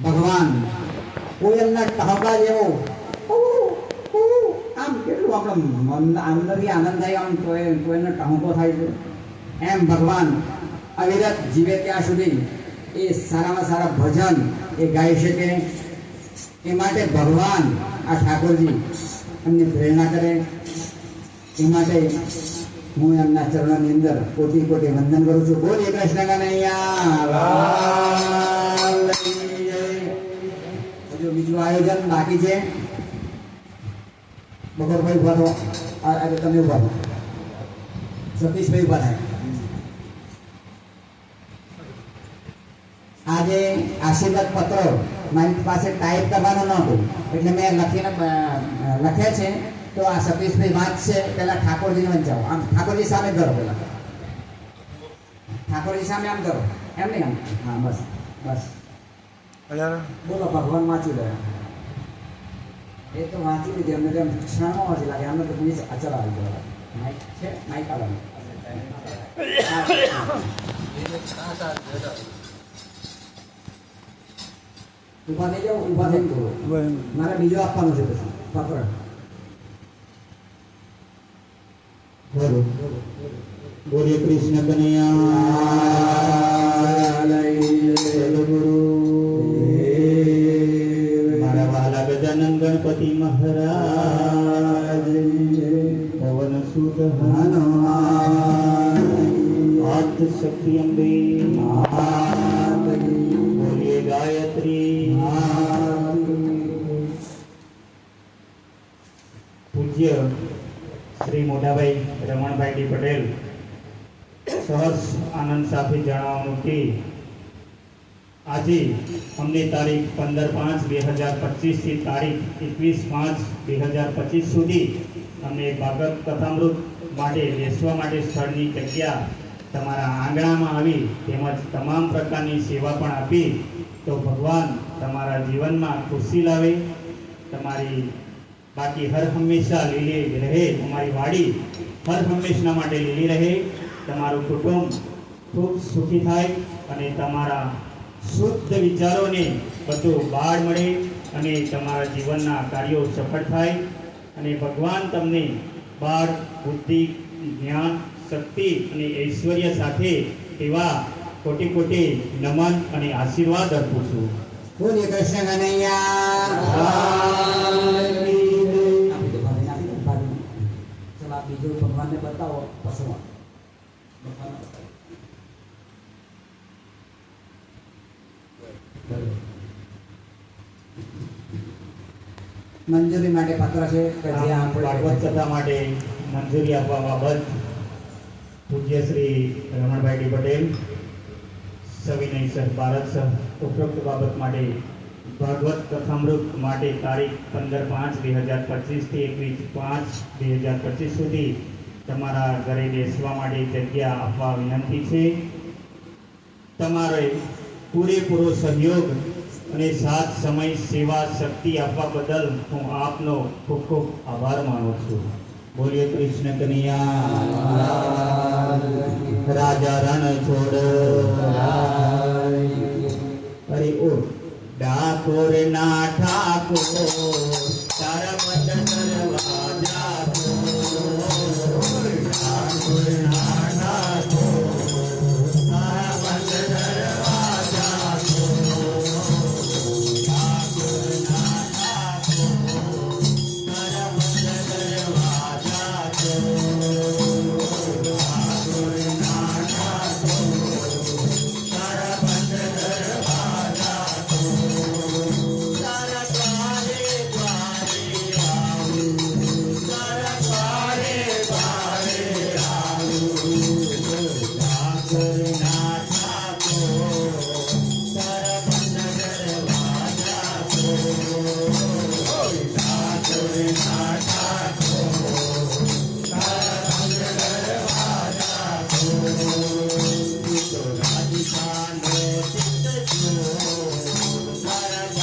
ભગવાન કોયલના ટહકા જેવો આમ કેટલું આપણે મન અંદરથી આનંદ થાય, આમ કોયલનો ટહુકો થાય છે. એમ ભગવાન અવિરત જીવે ત્યાં સુધી એ સારામાં સારા ભજન એ ગાઈ શકે. એ માટે ભગવાન આ ઠાકોરજી એમની પ્રેરણા કરે. એ માટે હું એમના ચરણોની અંદર કોટી કોટી વંદન કરું છું. બોલીએ કૃષ્ણ કનૈયા. હજુ બીજું આયોજન બાકી છે. બપોરભાઈ ઉભા થો, આજે તમે ઉભા થો, સતીશભાઈ ઉભા થાય. આજે આશીર્વાદ પત્ર મારી પાસે ટાઈપ કરવાનો નહોતું એટલે મેં લખ્યા છે. તો આ સતીશભાઈ વાંચશે. પેલા ઠાકોરજીને વંચાવો. આમ ઠાકોરજી સામે કરો, પેલા ઠાકોરજી સામે આમ કરો, એમ નહીં આમ. હા બસ બસ બોલો. ભગવાન વાંચી લે. એ તો વાંચી લીધી અમને, તેમ ક્ષણમાં વાંચી લાગે. અમને તો પ્લીઝ અચલ આવી ગયો. માઇક છે, માઇક આવવાનું. ઉભા થઈ જાઓ, ઉભા થઈને બોલો. મારે બીજો આપવાનું છે પછી પત્ર. બોલો. બોલીએ કૃષ્ણ કનૈયા. ગુરુ મારા વાલા ગજાનંદ ગણપતિ મહારાજ પવન સુત હાથ શક્તિ અંબે બોલીએ ગાયત્રી. પૂજ્ય શ્રી મોટાભાઈ રમણભાઈ ડી પટેલ સહર્ષ આનંદ સાથે જણાવવાનું કે આજે અમને તારીખ 15/5/2025 થી તારીખ 21/5/2025 સુધી અમને ભાગવત કથામૃત માટે બેસવા માટે સ્થળની જગ્યા તમારા આંગણામાં આવી તેમજ તમામ પ્રકારની સેવા પણ આપી. તો ભગવાન તમારા જીવનમાં ખુશી લાવે. તમારી બાકી હર હંમેશા લીલી રહે. અમારી વાડી હર હંમેશા માટે લીલી રહે. તમારું કુટુંબ ખૂબ સુખી થાય અને તમારા શુદ્ધ વિચારોને બધું બાળ મળે અને તમારા જીવનના કાર્યો સફળ થાય. અને ભગવાન તમને બાળ, બુદ્ધિ, જ્ઞાન, શક્તિ અને ઐશ્વર્ય સાથે એવા કોટી કોટી નમન અને આશીર્વાદ અર્પું છું. બોલીએ કૃષ્ણ કનૈયા. બીજું ભગવાનને બતાવો પછી મંજૂરી માટે પત્ર છે કે જે ભાગવત કથા માટે મંજૂરી આપવા બાબત પૂજ્ય શ્રી રમણભાઈ ડી પટેલ સવિનય સર ભારત સર ઉપરોક્ત બાબત માટે ભાગવત કથામૃત માટે તારીખ 15/5/2025 થી 21/5/2025 સુધી તમારા ઘરે બેસવા માટે જગ્યા આપવા વિનંતી છે. તમારે પૂરેપૂરો સહયોગ અને સાથ સમય સેવા શક્તિ આપવા બદલ હું આપનો ખૂબ ખૂબ આભાર માનું છું. બોલીએ કૃષ્ણ કનૈયા. રાજા રણ છોડ અરે ઓ ડાકોર ના ઠાકોર તારા વચન કરવા જાતો. ડાકોર ના ઠાકોર